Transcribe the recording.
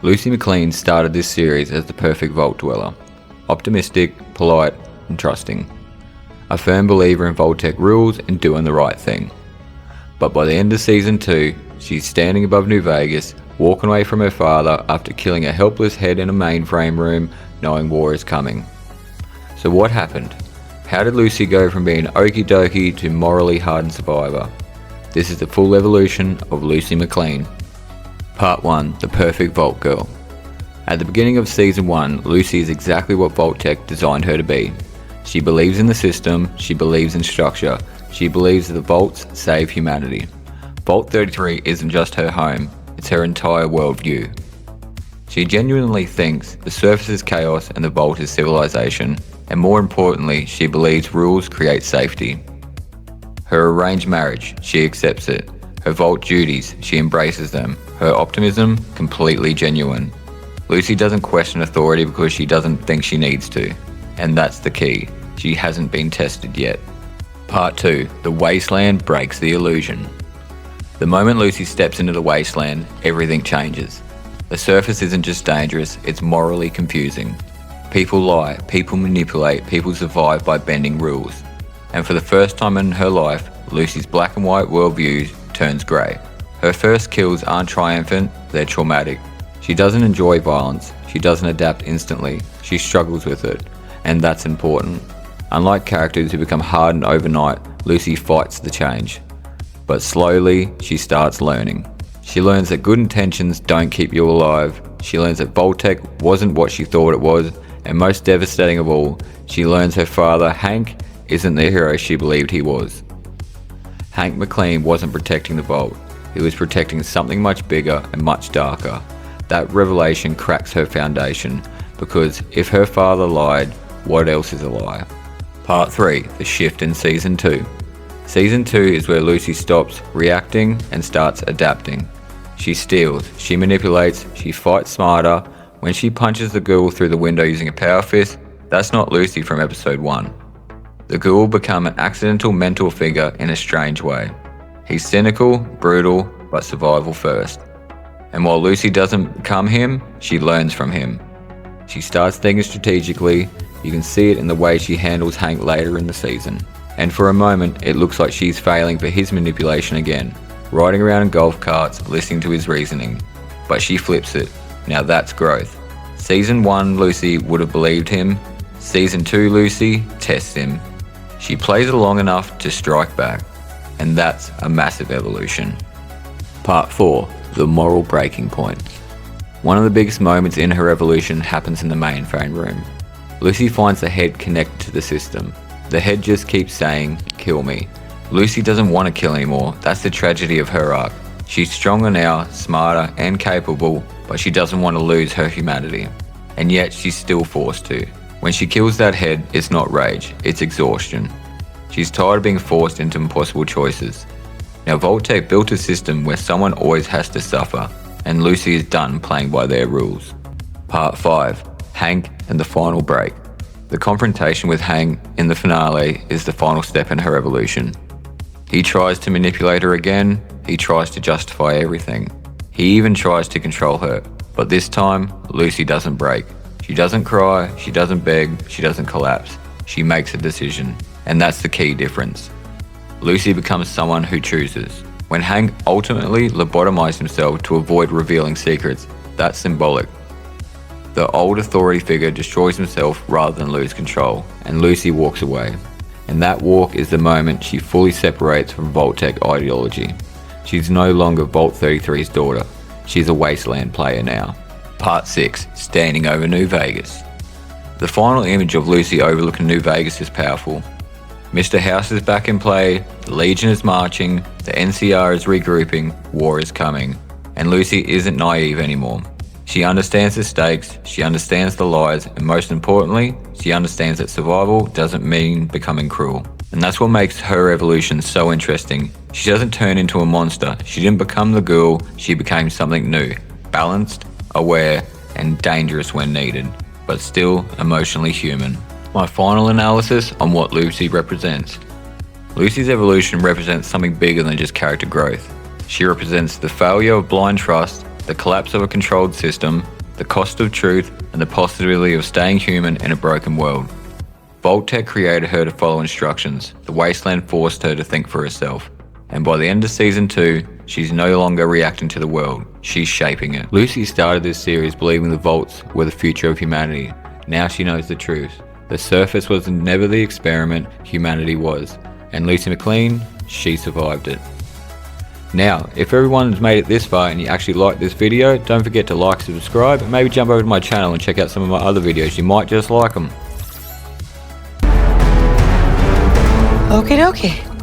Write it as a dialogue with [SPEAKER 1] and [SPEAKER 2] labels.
[SPEAKER 1] Lucy MacLean started this series as the perfect Vault dweller. Optimistic, polite, and trusting. A firm believer in Vault-Tec rules and doing the right thing. But by the end of Season 2, she's standing above New Vegas, walking away from her father after killing a helpless head in a mainframe room, knowing war is coming. So what happened? How did Lucy go from being okie dokie to morally hardened survivor? This is the full evolution of Lucy MacLean. Part 1. The Perfect Vault Girl. At the beginning of Season 1, Lucy is exactly what Vault-Tec designed her to be. She believes in the system, she believes in structure, she believes that the Vaults save humanity. Vault 33 isn't just her home, it's her entire worldview. She genuinely thinks the surface is chaos and the Vault is civilization, and more importantly, she believes rules create safety. Her arranged marriage, she accepts it. Her Vault duties, she embraces them. Her optimism, completely genuine. Lucy doesn't question authority because she doesn't think she needs to. And that's the key. She hasn't been tested yet. Part 2. The Wasteland breaks the illusion. The moment Lucy steps into the Wasteland, everything changes. The surface isn't just dangerous, it's morally confusing. People lie, people manipulate, people survive by bending rules. And for the first time in her life, Lucy's black and white worldview turns grey. Her first kills aren't triumphant, they're traumatic. She doesn't enjoy violence, she doesn't adapt instantly, she struggles with it, and that's important. Unlike characters who become hardened overnight, Lucy fights the change. But slowly, she starts learning. She learns that good intentions don't keep you alive, she learns that Vault-Tec wasn't what she thought it was, and most devastating of all, she learns her father, Hank, isn't the hero she believed he was. Hank MacLean wasn't protecting the Vault, he was protecting something much bigger and much darker. That revelation cracks her foundation, because if her father lied, what else is a lie? Part 3. The Shift in Season 2. Season 2 is where Lucy stops reacting and starts adapting. She steals, she manipulates, she fights smarter. When she punches the Ghoul through the window using a power fist, that's not Lucy from episode 1. The Ghoul become an accidental mentor figure in a strange way. He's cynical, brutal, but survival first. And while Lucy doesn't become him, she learns from him. She starts thinking strategically. You can see it in the way she handles Hank later in the season. And for a moment, it looks like she's failing for his manipulation again, riding around in golf carts, listening to his reasoning. But she flips it. Now that's growth. Season 1 Lucy would have believed him. Season 2 Lucy tests him. She plays it long enough to strike back. And that's a massive evolution. Part 4. The Moral Breaking Point. One of the biggest moments in her evolution happens in the mainframe room. Lucy finds the head connected to the system. The head just keeps saying, "Kill me." Lucy doesn't want to kill anymore. That's the tragedy of her arc. She's stronger now, smarter and capable, but she doesn't want to lose her humanity. And yet she's still forced to. When she kills that head, it's not rage, it's exhaustion. She's tired of being forced into impossible choices. Now Vault-Tec built a system where someone always has to suffer, and Lucy is done playing by their rules. Part 5. Hank and the Final Break. The confrontation with Hank in the finale is the final step in her evolution. He tries to manipulate her again, he tries to justify everything. He even tries to control her, but this time, Lucy doesn't break. She doesn't cry, she doesn't beg, she doesn't collapse. She makes a decision, and that's the key difference. Lucy becomes someone who chooses. When Hank ultimately lobotomized himself to avoid revealing secrets, that's symbolic. The old authority figure destroys himself rather than lose control, and Lucy walks away. And that walk is the moment she fully separates from Vault-Tec ideology. She's no longer Vault 33's daughter, she's a Wasteland player now. Part 6. Standing over New Vegas. The final image of Lucy overlooking New Vegas is powerful. Mr. House is back in play, the Legion is marching, the NCR is regrouping, war is coming. And Lucy isn't naive anymore. She understands the stakes, she understands the lies, and most importantly, she understands that survival doesn't mean becoming cruel. And that's what makes her evolution so interesting. She doesn't turn into a monster, she didn't become the Ghoul, she became something new. Balanced, aware, and dangerous when needed, but still emotionally human. My final analysis on what Lucy represents. Lucy's evolution represents something bigger than just character growth. She represents the failure of blind trust, the collapse of a controlled system, the cost of truth, and the possibility of staying human in a broken world. Vault-Tec created her to follow instructions. The Wasteland forced her to think for herself. And by the end of season 2, she's no longer reacting to the world, she's shaping it. Lucy started this series believing the vaults were the future of humanity. Now she knows the truth. The surface was never the experiment humanity was, and Lucy MacLean, she survived it. Now, if everyone's made it this far and you actually like this video, don't forget to like, subscribe, and maybe jump over to my channel and check out some of my other videos, you might just like them.
[SPEAKER 2] Okie dokie.